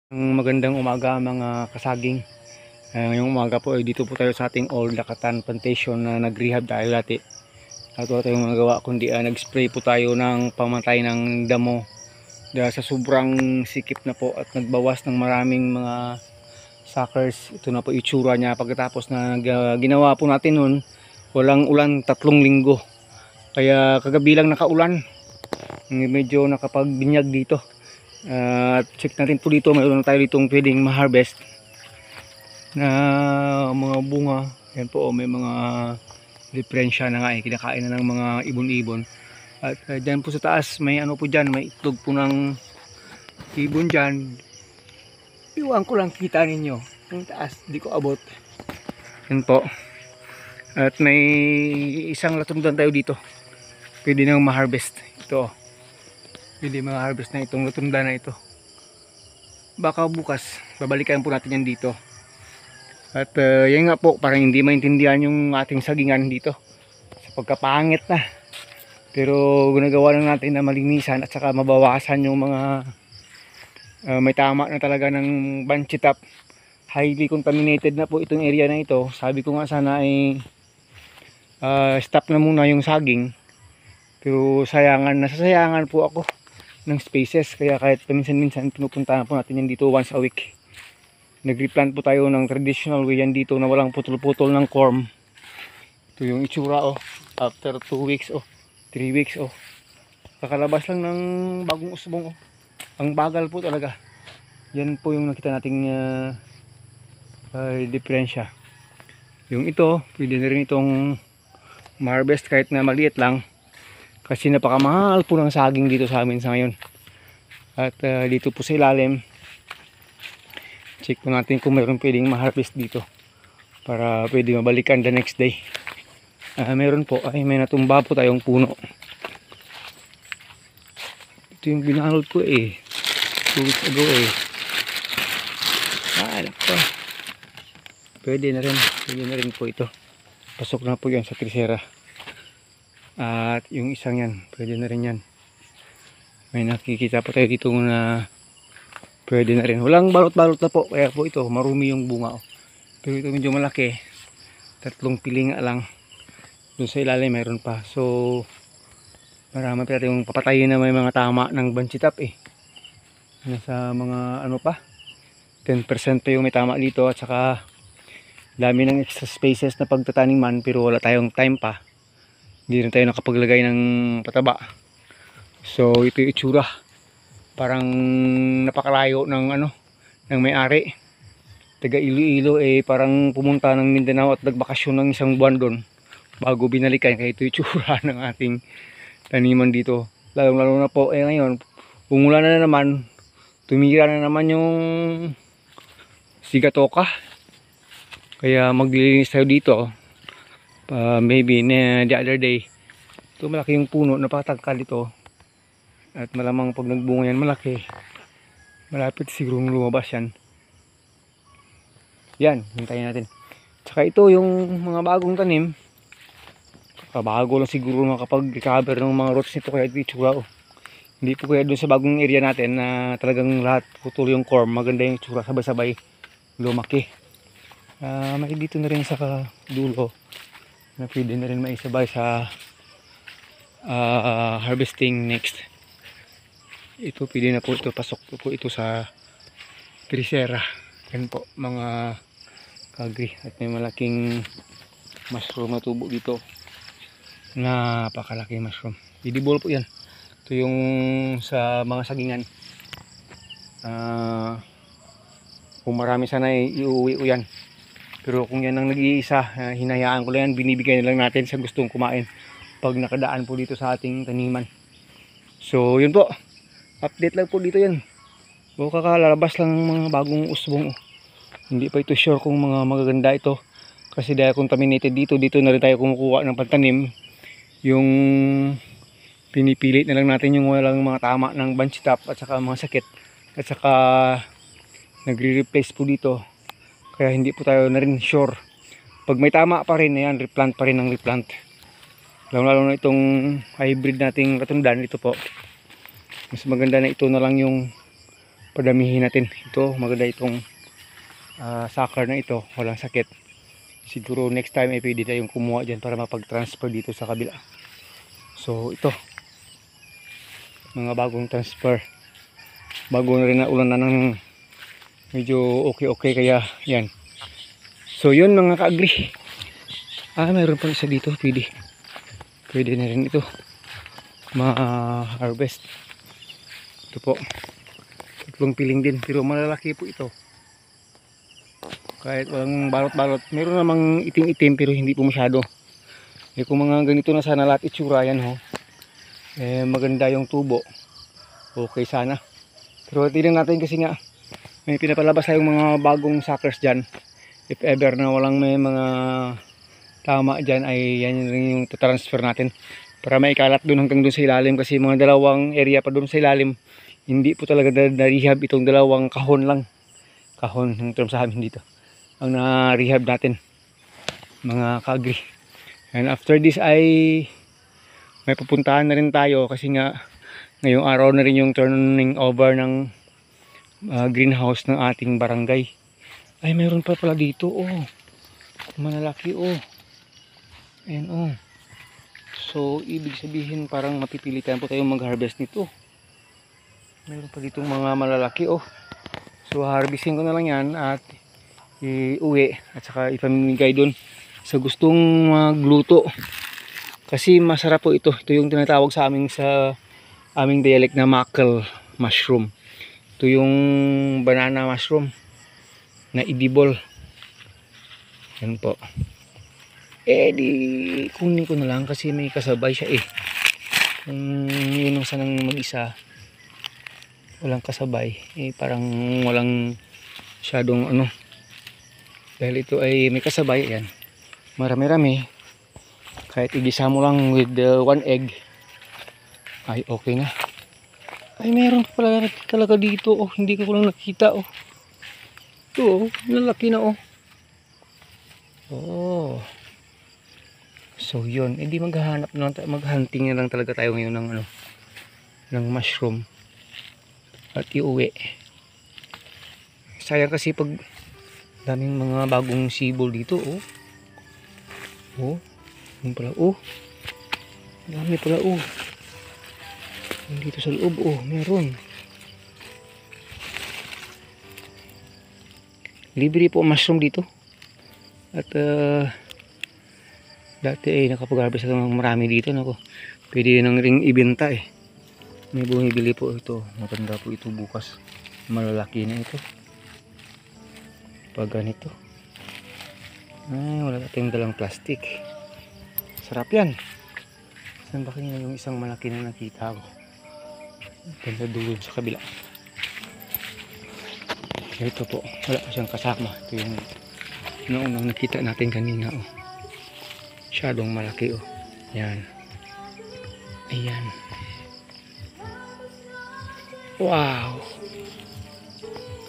Magandang umaga mga kasaging. Ngayong umaga po ay dito po tayo sa ating Old Lakatan Plantation na nag-rehab tayo dati. At wala tayong magawa kundi nag-spray po tayo ng pamatay ng damo dahil sa sobrang sikip na po at nagbawas ng maraming mga suckers. Ito na po itsura niya pagkatapos na ginawa po natin nun. Walang ulan 3 linggo, kaya kagabi lang nakaulan, medyo nakapagbinyag dito. Check natin po dito, mayroon tayo ditong pwedeng ma-harvest na mga bunga. Yan po, may mga diferensya na nga kinakain na ng mga ibon-ibon. At dyan po sa taas may ano po dyan, may itlog po ng ibon dyan. Iwan ko lang kita ninyo yung taas, di ko abot. Yan po. At may isang latundan tayo dito, pwede nang ma-harvest ito. Pwede ma-harvest na itong latunda na ito. Baka bukas babalikan po natin yan dito. At yan nga po, parang hindi maintindihan yung ating sagingan dito sa pagkapangit na. Pero ginagawa lang natin na malinisan at saka mabawasan yung mga may tama na talaga ng banchitap. Highly contaminated na po itong area na ito. Sabi ko nga sana ay stop na muna yung saging. Pero nasasayangan po ako ng spaces, kaya kahit paminsan-minsan pinupuntahan po natin yan dito once a week. Nag-replant po tayo ng traditional way yan dito na walang putol-putol ng corm. Ito yung itsura after 2 weeks 3 weeks kakalabas lang ng bagong usbong ang bagal po talaga. Yan po yung nakita nating diferensya. Yung ito pwede na rin itong ma-harvest kahit na maliit lang, kasi napakamahal po ng saging dito sa amin sa ngayon. At dito po sa ilalim, check po natin kung mayroon pwedeng ma-harvest dito para pwede mabalikan the next day. Meron po, may natumba po tayong puno. Ito yung binalot ko 2 weeks ago nako. Pwede na rin po ito. Pasok na po yan sa trisera. At yung isang yan, pwede na rin yan. May nakikita pa tayo dito na pwede na rin. Walang balot-balot na po, kaya po ito marumi yung bunga Pero ito medyo malaki, 3 piling lang. Doon sa ilalim mayroon pa. So marami pa tayong papatayin na may mga tama ng banchitap nasa mga pa 10% pa yung may tama dito. At saka dami ng extra spaces na pagtataniman, pero wala tayong time pa. Hindi rin tayo nakapaglagay ng pataba. So ito yung itsura, parang napakalayo ng ng may-ari. Taga Iloilo parang pumunta ng Mindanao at nagbakasyon ng isang buwan doon bago binalikan. Kaya ito yung itsura ng ating taniman dito. Lalo na po ngayon umulan na naman, tumira na naman yung sigatoka, kaya maglilinis tayo dito. Maybe the other day, ito malaki yung puno, napakatangkal ito. At malamang pag nagbunga yan malaki, malapit sigurong lumabas yan. Yan, hintayin natin. Tsaka ito yung mga bagong tanim, bago lang siguro makapag-recover ng mga roots nito, kaya ito itsura Hindi po kaya doon sa bagong area natin na talagang lahat putol yung corm, maganda yung itsura, sabay-sabay lumaki. May dito na rin sa dulo na pwede na rin maisabay sa harvesting next. Ito pwede na po ito, pasok po ito sa trisera. Yan po mga kagri. At may malaking mushroom na tubo dito, napakalaking mushroom, edible po yan. Ito yung sa mga sagingan, kung marami sana iuwi ko yan. Pero kung yan ang nag-iisa, hinayaan ko lang yan, binibigay na lang natin sa gustong kumain pag nakadaan po dito sa ating taniman. So yun po, update lang po dito yan. Kakalabas lang ng mga bagong usbong. Hindi pa ito sure kung mga magaganda ito, kasi dahil contaminated dito na rin tayo kumukuha ng pantanim. Yung pinipilit na lang natin yung walang mga tama ng banchitap at saka mga sakit. At saka nagre-replace po dito, kaya hindi po tayo na rin sure. Pag may tama pa rin, ayan, replant pa rin ang replant. Lalo na itong hybrid nating katundan, ito po. Mas maganda na ito na lang yung padamihin natin. Ito maganda itong sucker na ito, walang sakit. Siguro next time ay pwede tayong kumuha dyan para mapag-transfer dito sa kabila. So ito, mga bagong transfer, bago na rin na ulan na ng medyo okay kaya yan. So yun mga ka-agri, mayroon pa isa dito, pwede na rin ito ma-harvest. Ito po, tatlong piling din, pero malalaki po ito. Kahit walang balot-balot, meron namang itim-itim pero hindi po masyado. Kung mga ganito na sana lahat itsura yan ho, maganda yung tubo, okay sana. Pero tignan natin kasi nga may pinapalabas tayong mga bagong suckers dyan. If ever na walang may mga tama dyan, ay yan rin yung transfer natin para maikalat dun hanggang dun sa ilalim. Kasi mga dalawang area pa dun sa ilalim, hindi po talaga na-rehab. Itong dalawang kahon lang, kahon ng term sa amin dito ang na-rehab natin mga ka-agri. And after this ay may pupuntahan na rin tayo kasi nga ngayong araw na rin yung turning over ng greenhouse ng ating barangay. Ay mayroon pa pala dito, oh, malalaki, oh, ayan, oh. So ibig sabihin parang mapipilitan po tayong mag-harvest nito. Mayroon pa ditong mga malalaki, oh. So harvesting ko na lang yan at iuwi at saka ipamimigay doon sa gustong magluto. Kasi masarap po ito. Ito yung tinatawag sa aming dialect na mackerel mushroom. Ito yung banana mushroom na edible. Yan po. Di kunin ko na lang kasi may kasabay siya eh. Kung yun ang sanang mag-isa, walang kasabay, parang walang masyadong ano. Dahil ito ay may kasabay, yan. Marami-rami. Kahit igisa mo lang with one egg, ay okay na. Ay meron pa pala talaga dito, oh, hindi ko lang nakita, oh. Ito, oh, lalaki na, oh. Oh. So yun, hindi maghahanap na, maghunting na lang talaga tayo ngayon ng ano, ng mushroom at iuwi. Sayang kasi pag daming mga bagong sibol dito, oh. Oh, yun pala, oh. Dami pala, oh. Dito sa loob, oh, meron. Libre po mushroom dito. At dati ay nakapag-harvest ako ng marami dito, nako. Pwede nang ring ibenta eh. May bumibili po ito. Maganda po ito bukas. Malalaki na ito. Pag ganito. Ay, wala natin dalang plastic. Sarap yan. Saan ba kanya yung isang malaki na nakita ko? Ganda doon sa kabila. Ito po, wala pa siyang kasama. Ito yung naunang nakita natin kanina, oh. Masyadong malaki, oh. Yan. Ayan. Wow.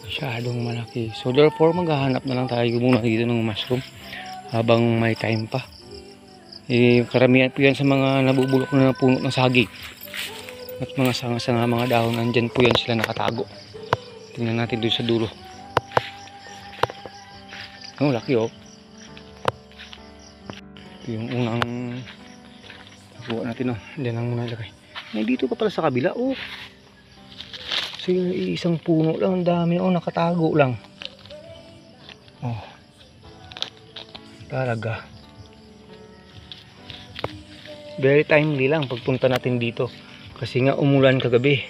Masyadong malaki. So therefore maghahanap na lang tayo muna dito ng mushroom habang may time pa. Karamihan po yan sa mga nabubulok na puno ng saging at mga sanga-sanga, mga dahon, nandyan po yan sila nakatago. Tingnan natin doon sa dulo. Oh, laki, oh. Ito yung unang nakuha natin, oh. Diyan lang muna ilagay. May dito pa pala sa kabila, oh. So isang puno lang, ang dami, oh, nakatago lang. Oh. Talaga. Very timely lang pagpunta natin dito. Kasi nga umulan kagabi.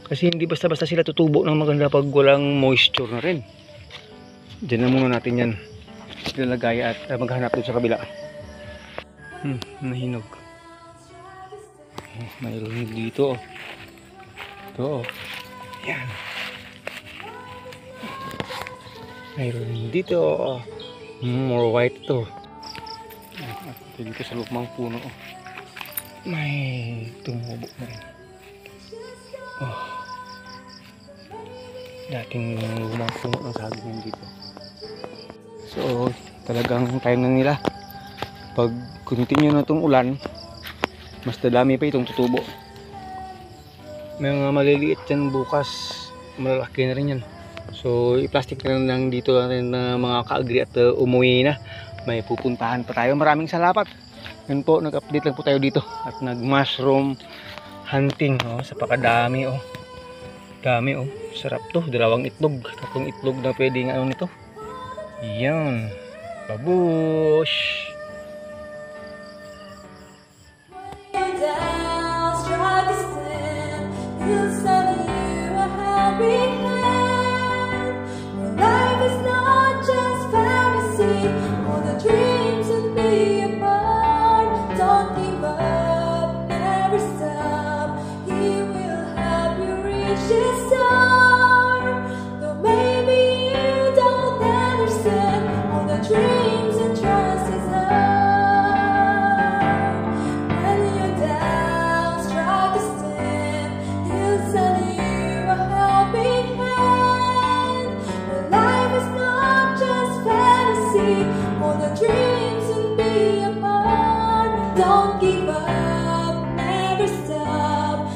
Kasi hindi basta-basta sila tutubo ng maganda pag walang moisture na rin. Diyan na muna natin yan ilalagay at maghanap doon sa kabila. Nahinog. Mayroon dito, oh. Ito, oh. Yan. Mayroon dito, oh. More white to. At dito sa lumang puno, oh. May tumubo na rin. Oh. Dating lumang puno ng saging dito. So talagang time na nila. Pag continue na itong ulan, mas dadami pa itong tutubo. May mga maliliit dyan bukas Malalaki na rin yan. So i-plastic na lang dito natin na mga ka-agree at umuwi na. May pupuntahan pa tayo. Maraming salamat. Yun po, nag-update lang po tayo dito at nag-mushroom hunting. Oh, sa pakadami. Oh. Dami. Oh. Sarap to. 2 itlog. 3 itlog na pwedeng ano nito. Yan. Babush! Don't give up, never stop.